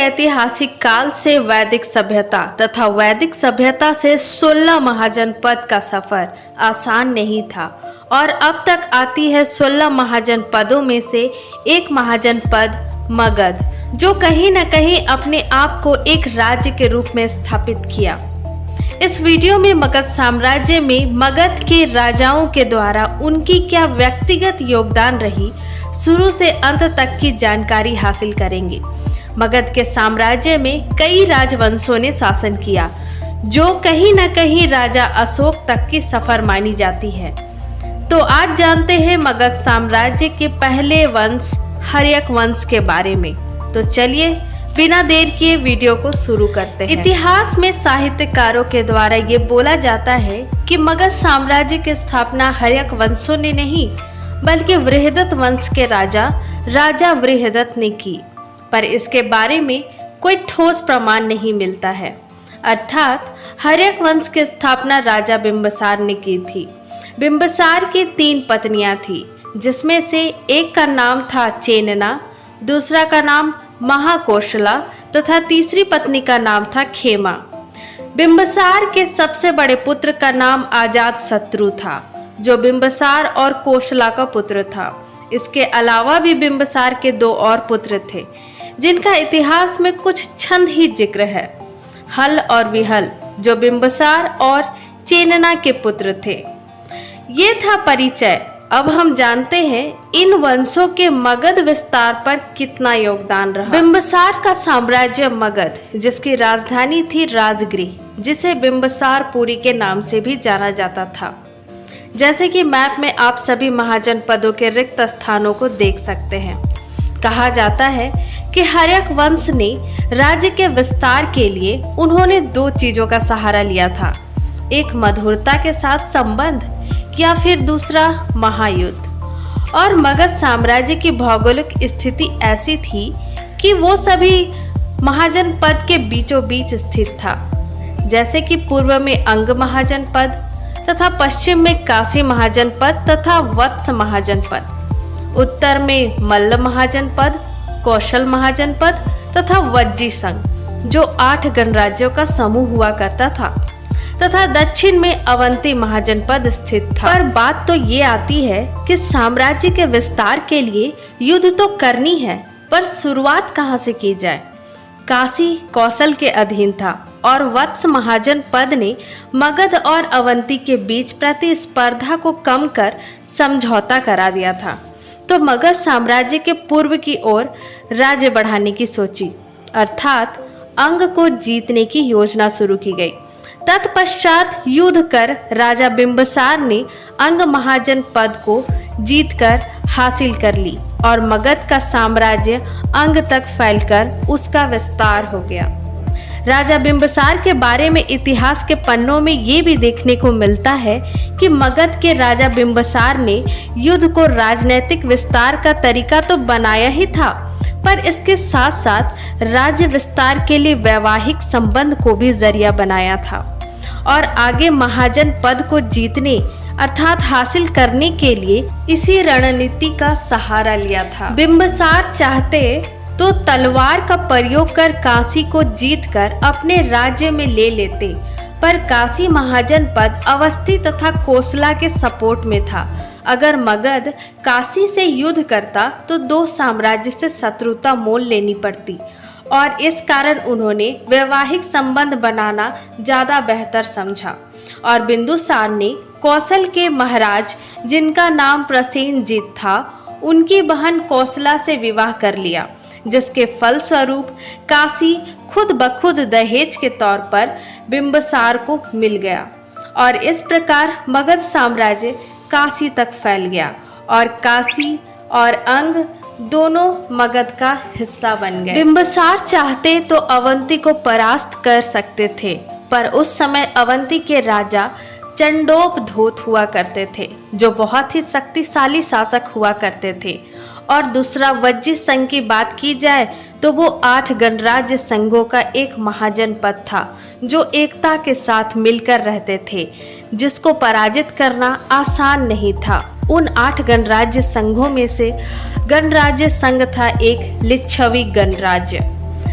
ऐतिहासिक काल से वैदिक सभ्यता तथा वैदिक सभ्यता से 16 महाजनपद का सफर आसान नहीं था और अब तक आती है 16 महाजनपदों में से एक महाजनपद मगध, जो कहीं न कहीं अपने आप को एक राज्य के रूप में स्थापित किया। इस वीडियो में मगध साम्राज्य में मगध के राजाओं के द्वारा उनकी क्या व्यक्तिगत योगदान रही, शुरू से अंत तक की जानकारी हासिल करेंगे। मगध के साम्राज्य में कई राजवंशों ने शासन किया, जो कहीं न कहीं राजा अशोक तक की सफर मानी जाती है। तो आज जानते हैं मगध साम्राज्य के पहले वंश हर्यक वंश के बारे में। तो चलिए बिना देर किए वीडियो को शुरू करते हैं। इतिहास में साहित्यकारों के द्वारा ये बोला जाता है कि मगध साम्राज्य की स्थापना हर्यक वंशों ने नहीं, बल्कि बृहदत्त वंश के राजा बृहदत्त ने की, पर इसके बारे में कोई ठोस प्रमाण नहीं मिलता है। अर्थात हर्यक वंश की स्थापना राजा बिंबिसार ने की थी। बिंबिसार की 3 पत्नियां थी, जिसमें से एक का नाम था चेनना, दूसरा का नाम महाकोशला तथा तीसरी पत्नी का नाम था खेमा। बिंबिसार के सबसे बड़े पुत्र का नाम अजातशत्रु था, जो बिंबिसार और कोशला का पुत्र था। इसके अलावा भी बिंबिसार के 2 और पुत्र थे, जिनका इतिहास में कुछ छंद ही जिक्र है। हल और विहल, जो बिंबिसार और चेनना के पुत्र थे। ये था परिचय। अब हम जानते हैं इन वंशों के मगध विस्तार पर कितना योगदान रहा। बिंबिसार का साम्राज्य मगध, जिसकी राजधानी थी राजगृह, जिसे बिंबिसारपुरी के नाम से भी जाना जाता था। जैसे कि मैप में आप सभी महाजनपदों के रिक्त स्थानों को देख सकते हैं। कहा जाता है कि हर्यक वंश ने राज्य के विस्तार के लिए उन्होंने 2 चीजों का सहारा लिया था, एक मधुरता के साथ संबंध या फिर दूसरा महायुद्ध। और मगध साम्राज्य की भौगोलिक स्थिति ऐसी थी कि वो सभी महाजनपद के बीचों बीच स्थित था। जैसे कि पूर्व में अंग महाजनपद तथा पश्चिम में काशी महाजनपद तथा वत्स महाजनपद, उत्तर में मल्ल महाजनपद, कौशल महाजनपद तथा वज्जी संघ, जो 8 गणराज्यों का समूह हुआ करता था, तथा दक्षिण में अवंती महाजनपद स्थित था। पर बात तो ये आती है कि साम्राज्य के विस्तार के लिए युद्ध तो करनी है, पर शुरुआत कहाँ से की जाए। काशी कौशल के अधीन था और वत्स महाजनपद ने मगध और अवंती के बीच प्रतिस्पर्धा को कम कर समझौता करा दिया था। तो मगध साम्राज्य के पूर्व की ओर राज्य बढ़ाने की सोची, अर्थात अंग को जीतने की योजना शुरू की गई। तत्पश्चात युद्ध कर राजा बिंबिसार ने अंग महाजनपद को जीतकर हासिल कर ली और मगध का साम्राज्य अंग तक फैलकर उसका विस्तार हो गया। राजा बिंबिसार के बारे में इतिहास के पन्नों में ये भी देखने को मिलता है कि मगध के राजा बिंबिसार ने युद्ध को राजनीतिक विस्तार का तरीका तो बनाया ही था, पर इसके साथ साथ राज्य विस्तार के लिए वैवाहिक संबंध को भी जरिया बनाया था और आगे महाजन पद को जीतने अर्थात हासिल करने के लिए इसी रणनीति का सहारा लिया था। बिंबिसार चाहते तो तलवार का प्रयोग कर काशी को जीतकर अपने राज्य में ले लेते, पर काशी महाजनपद अवस्थी तथा कोसला के सपोर्ट में था। अगर मगध काशी से युद्ध करता तो 2 साम्राज्य से शत्रुता मोल लेनी पड़ती और इस कारण उन्होंने वैवाहिक संबंध बनाना ज़्यादा बेहतर समझा और बिंदुसार ने कौशल के महाराज, जिनका नाम प्रसेनजीत था, उनकी बहन कौशला से विवाह कर लिया, जिसके फलस्वरूप काशी खुद ब खुद दहेज के तौर पर बिंबिसार को मिल गया और इस प्रकार मगध साम्राज्य काशी तक फैल गया और काशी और अंग दोनों मगध का हिस्सा बन गए। बिंबिसार चाहते तो अवंती को परास्त कर सकते थे, पर उस समय अवंती के राजा चंडोपधोत हुआ करते थे, जो बहुत ही शक्तिशाली शासक हुआ करते थे। और दूसरा वज्जी संघ की बात की जाए तो वो 8 गणराज्य संघों का एक महाजनपद था, जो एकता के साथ मिलकर रहते थे, जिसको पराजित करना आसान नहीं था। उन 8 गणराज्य संघों में से गणराज्य संघ था एक लिच्छवी गणराज्य।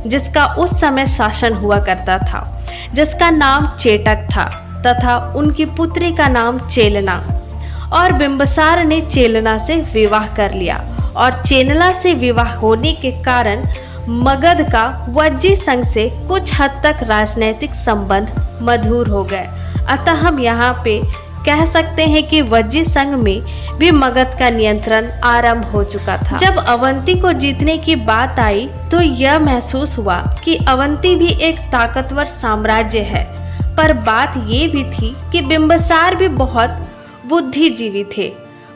जिसका उस समय शासन हुआ करता था, जिसका नाम चेटक था तथा उनकी पुत्री का नाम चेलना। और बिंबिसार ने चेलना से विवाह कर लिया और चेनला से विवाह होने के कारण मगध का वज्जी संघ से कुछ हद तक राजनैतिक संबंध मधुर हो गए। अतः हम यहाँ पे कह सकते हैं कि वज्जी संघ में भी मगध का नियंत्रण आरंभ हो चुका था। जब अवंती को जीतने की बात आई तो यह महसूस हुआ कि अवंती भी एक ताकतवर साम्राज्य है, पर बात ये भी थी कि बिंबिसार भी बहुत बुद्धिजीवी थे।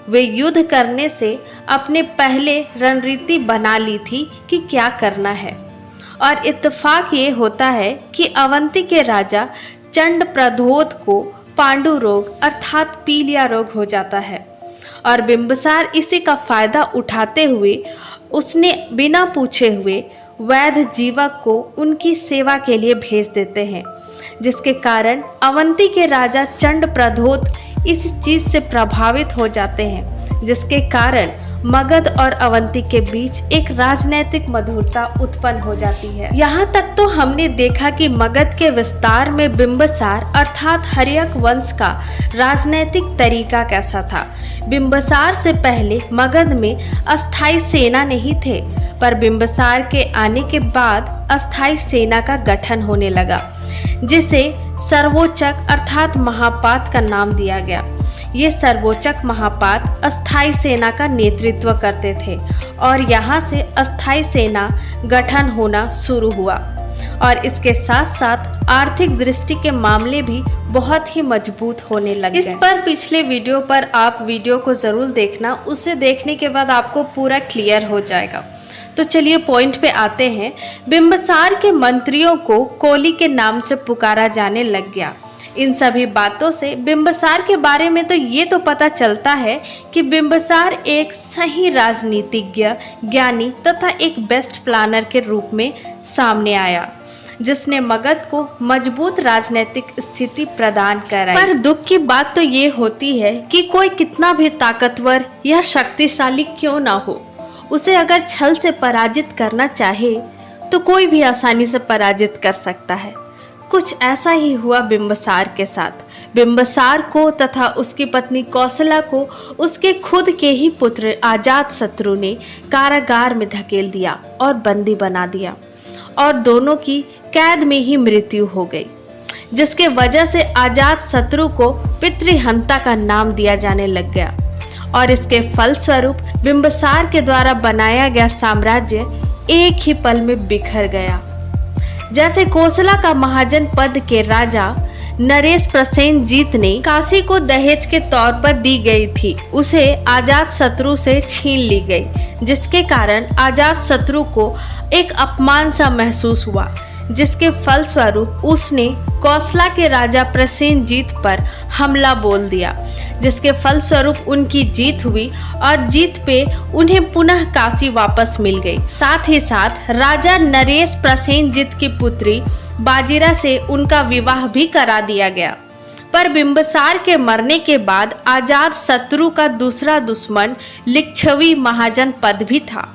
वे युद्ध करने से अपने पहले रणनीति बना ली थी कि क्या करना है। और इत्तेफाक ये होता है कि अवंती के राजा चंड प्रद्योत को पांडु रोग अर्थात पीलिया रोग हो जाता है और बिंबिसार इसी का फायदा उठाते हुए उसने बिना पूछे हुए वैद्य जीवक को उनकी सेवा के लिए भेज देते हैं, जिसके कारण अवंती के राजा चंड प्रद्योत इस चीज से प्रभावित हो जाते हैं, जिसके कारण मगध और अवंती के बीच एक राजनैतिक मधुरता उत्पन्न हो जाती है। यहाँ तक तो हमने देखा कि मगध के विस्तार में बिंबिसार अर्थात हर्यक वंश का राजनैतिक तरीका कैसा था। बिंबिसार से पहले मगध में अस्थायी सेना नहीं थे, पर बिंबिसार के आने के बाद अस्थायी सेना का गठन होने लगा, जिसे सर्वोचक अर्थात महापात का नाम दिया गया। ये सर्वोचक महापात अस्थायी सेना का नेतृत्व करते थे और यहाँ से अस्थायी सेना गठन होना शुरू हुआ और इसके साथ साथ आर्थिक दृष्टि के मामले भी बहुत ही मजबूत होने लगे। इस पर पिछले वीडियो पर आप वीडियो को जरूर देखना, उसे देखने के बाद आपको पूरा क्लियर हो जाएगा। तो चलिए पॉइंट पे आते हैं। बिंबिसार के मंत्रियों को कोली के नाम से पुकारा जाने लग गया। इन सभी बातों से बिंबिसार के बारे में तो ये तो पता चलता है कि बिंबिसार एक सही राजनीतिज्ञ, ज्ञानी तथा एक बेस्ट प्लानर के रूप में सामने आया, जिसने मगध को मजबूत राजनीतिक स्थिति प्रदान कराई। पर दुख की बात तो ये होती है कि कोई कितना भी ताकतवर या शक्तिशाली क्यों ना हो, उसे अगर छल से पराजित करना चाहे तो कोई भी आसानी से पराजित कर सकता है। कुछ ऐसा ही हुआ बिंबिसार के साथ। बिंबिसार को तथा उसकी पत्नी कौशला को उसके खुद के ही पुत्र अजातशत्रु ने कारागार में धकेल दिया और बंदी बना दिया और दोनों की कैद में ही मृत्यु हो गई, जिसके वजह से अजातशत्रु को पितृहंता का नाम दिया जाने लग गया और इसके फलस्वरूप बिंबिसार के द्वारा बनाया गया साम्राज्य एक ही पल में बिखर गया। जैसे कोसला का महाजन पद के राजा नरेश प्रसेनजीत ने काशी को दहेज के तौर पर दी गई थी, उसे अजातशत्रु से छीन ली गई, जिसके कारण अजातशत्रु को एक अपमान सा महसूस हुआ, जिसके फलस्वरूप उसने कौशला के राजा प्रसेनजीत पर हमला बोल दिया, जिसके फलस्वरूप उनकी जीत हुई और जीत पे उन्हें पुनः काशी वापस मिल गई। साथ ही साथ राजा नरेश प्रसेनजीत की पुत्री बाजीरा से उनका विवाह भी करा दिया गया। पर बिंबिसार के मरने के बाद अजातशत्रु का दूसरा दुश्मन लिच्छवी महाजन पद भी था,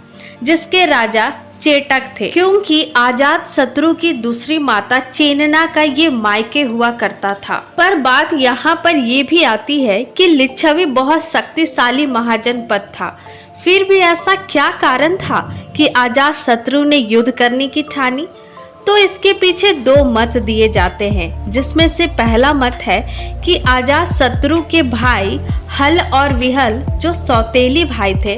जिसके राजा चेटक थे, क्योंकि अजातशत्रु की दूसरी माता चेनना का ये मायके हुआ करता था। पर बात यहाँ पर ये भी आती है कि लिच्छवी बहुत शक्तिशाली महाजन पद था, फिर भी ऐसा क्या कारण था कि अजातशत्रु ने युद्ध करने की ठानी? तो इसके पीछे दो मत दिए जाते हैं, जिसमें से पहला मत है कि अजातशत्रु के भाई हल और विहल, जो सौतेली भाई थे,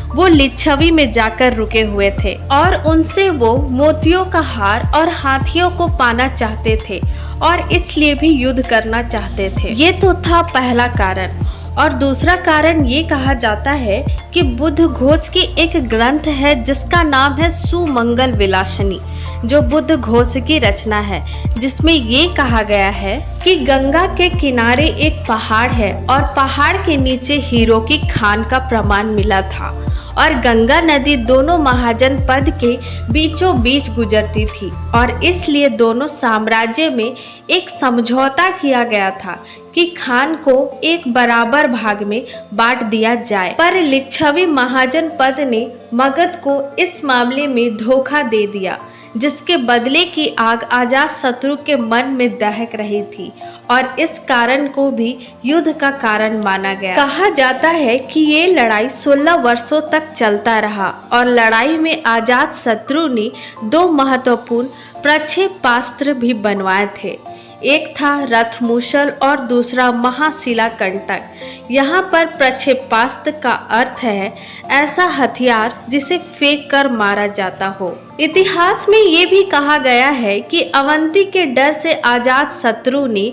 वो लिच्छवी में जाकर रुके हुए थे और उनसे वो मोतियों का हार और हाथियों को पाना चाहते थे और इसलिए भी युद्ध करना चाहते थे। ये तो था पहला कारण। और दूसरा कारण ये कहा जाता है कि बुद्धघोष की एक ग्रंथ है जिसका नाम है सुमंगल विलासिनी, जो बुद्धघोष की रचना है, जिसमें ये कहा गया है कि गंगा के किनारे एक पहाड़ है और पहाड़ के नीचे हीरो की खान का प्रमाण मिला था और गंगा नदी दोनों महाजन पद के बीचों बीच गुजरती थी और इसलिए दोनों साम्राज्य में एक समझौता किया गया था कि खान को एक बराबर भाग में बांट दिया जाए। पर लिच्छवी महाजन पद ने मगध को इस मामले में धोखा दे दिया, जिसके बदले की आग अजात शत्रु के मन में दहक रही थी और इस कारण को भी युद्ध का कारण माना गया। कहा जाता है कि ये लड़ाई 16 वर्षों तक चलता रहा और लड़ाई में अजात शत्रु ने 2 महत्वपूर्ण प्रक्षेपास्त्र भी बनवाए थे। एक था रथमूसल और दूसरा महाशिला कंटक। यहाँ पर प्रक्षेपास्त्र का अर्थ है ऐसा हथियार जिसे फेंक कर मारा जाता हो। इतिहास में ये भी कहा गया है कि अवंती के डर से अजात शत्रु ने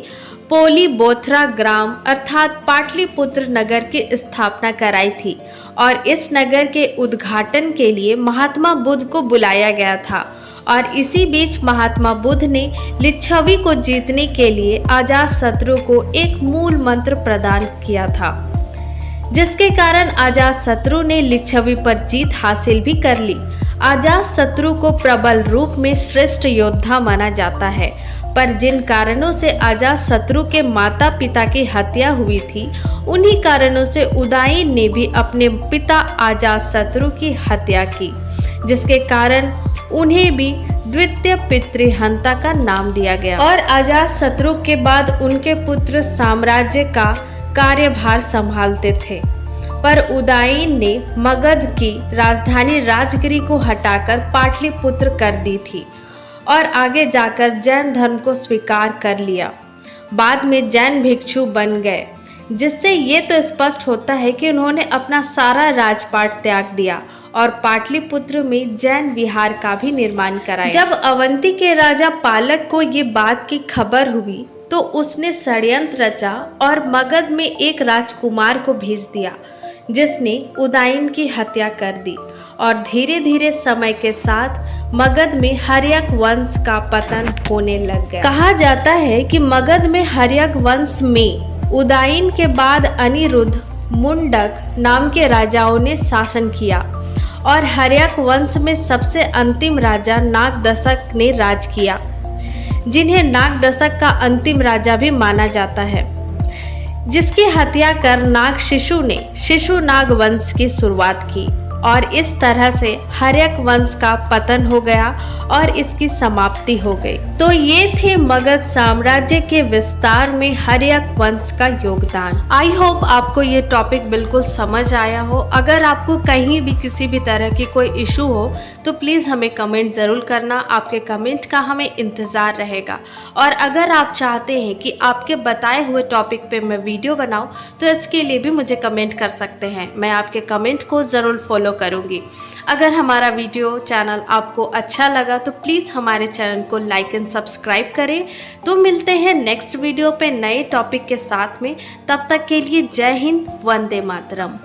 पोलीबोथरा ग्राम अर्थात पाटलिपुत्र नगर की स्थापना कराई थी और इस नगर के उद्घाटन के लिए महात्मा बुद्ध को बुलाया गया था। और इसी बीच महात्मा बुद्ध ने लिच्छवी को जीतने के लिए अजात शत्रु को एक मूल मंत्र प्रदान किया था, जिसके कारण अजात शत्रु ने लिच्छवी पर जीत हासिल भी कर ली। अजात शत्रु को प्रबल रूप में श्रेष्ठ योद्धा माना जाता है, पर जिन कारणों से अजात शत्रु के माता पिता की हत्या हुई थी उन्हीं कारणों से उदयन ने भी अपने पिता अजात शत्रु की हत्या की, जिसके कारण उन्हें भी द्वितीय पितृहंता का नाम दिया गया। और अजात शत्रु के बाद उनके पुत्र साम्राज्य का कार्यभार संभालते थे, पर उदयन ने मगध की राजधानी राजगिरी को हटाकर पाटलिपुत्र कर दी थी और आगे जाकर जैन धर्म को स्वीकार कर लिया। बाद में जैन भिक्षु बन गए, जिससे ये तो स्पष्ट होता है कि उन्होंने अपना सारा राजपाट त्याग दिया और पाटलिपुत्र में जैन विहार का भी निर्माण कराया। जब अवंती के राजा पालक को ये बात की खबर हुई तो उसने षड्यंत्र रचा और मगध में एक राजकुमार को भेज दिया, जिसने उदयन की हत्या कर दी और धीरे धीरे समय के साथ मगध में हर्यक वंश का पतन होने लग गया। कहा जाता है कि मगध में हर्यक वंश में उदयन के बाद अनिरुद्ध, मुंडक नाम के राजाओं ने शासन किया और हर्यक वंश में सबसे अंतिम राजा नागदशक ने राज किया, जिन्हें नागदशक का अंतिम राजा भी माना जाता है, जिसकी हत्या कर नाग शिशु ने शिशुनाग वंश की शुरुआत की और इस तरह से हर्यक वंश का पतन हो गया और इसकी समाप्ति हो गई। तो ये थे मगध साम्राज्य के विस्तार में हर्यक वंश का योगदान। आई होप आपको ये टॉपिक बिल्कुल समझ आया हो। अगर आपको कहीं भी किसी भी तरह की कोई इशू हो तो प्लीज़ हमें कमेंट ज़रूर करना। आपके कमेंट का हमें इंतज़ार रहेगा और अगर आप चाहते हैं कि आपके बताए हुए टॉपिक पे मैं वीडियो बनाऊं तो इसके लिए भी मुझे कमेंट कर सकते हैं। मैं आपके कमेंट को ज़रूर फॉलो करूंगी। अगर हमारा वीडियो चैनल आपको अच्छा लगा तो प्लीज़ हमारे चैनल को लाइक एंड सब्सक्राइब करें। तो मिलते हैं नेक्स्ट वीडियो पे नए टॉपिक के साथ में। तब तक के लिए जय हिंद, वंदे मातरम।